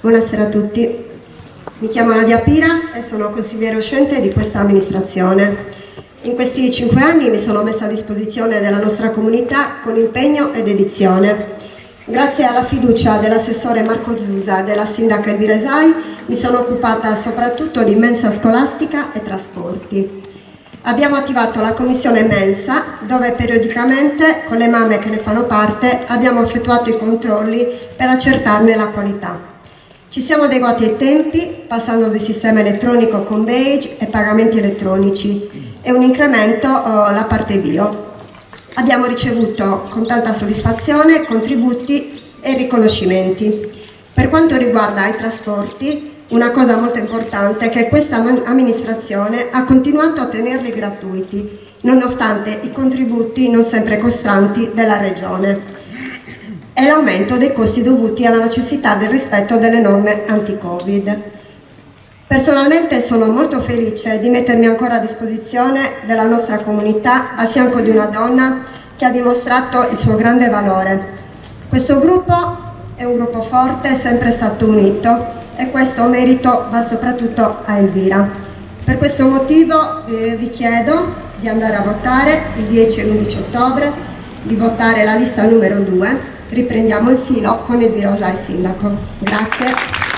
Buonasera a tutti. Mi chiamo Nadia Piras e sono consigliere uscente di questa amministrazione. In questi 5 anni mi sono messa a disposizione della nostra comunità con impegno ed dedizione. Grazie alla fiducia dell'assessore Marco Zusa e della sindaca Elvira Esai mi sono occupata soprattutto di mensa scolastica e trasporti. Abbiamo attivato la commissione mensa, dove periodicamente con le mamme che ne fanno parte abbiamo effettuato i controlli per accertarne la qualità. Ci siamo adeguati ai tempi, passando dal sistema elettronico con badge e pagamenti elettronici e un incremento la parte bio. Abbiamo ricevuto con tanta soddisfazione contributi e riconoscimenti. Per quanto riguarda i trasporti, una cosa molto importante è che questa amministrazione ha continuato a tenerli gratuiti, nonostante i contributi non sempre costanti della Regione e l'aumento dei costi dovuti alla necessità del rispetto delle norme anti-Covid. Personalmente sono molto felice di mettermi ancora a disposizione della nostra comunità al fianco di una donna che ha dimostrato il suo grande valore. Questo gruppo è un gruppo forte, è sempre stato unito e questo merito va soprattutto a Elvira. Per questo motivo vi chiedo di andare a votare il 10 e l'11 ottobre, di votare la lista numero 2. Riprendiamo il filo con Elvira Esai sindaco. Grazie.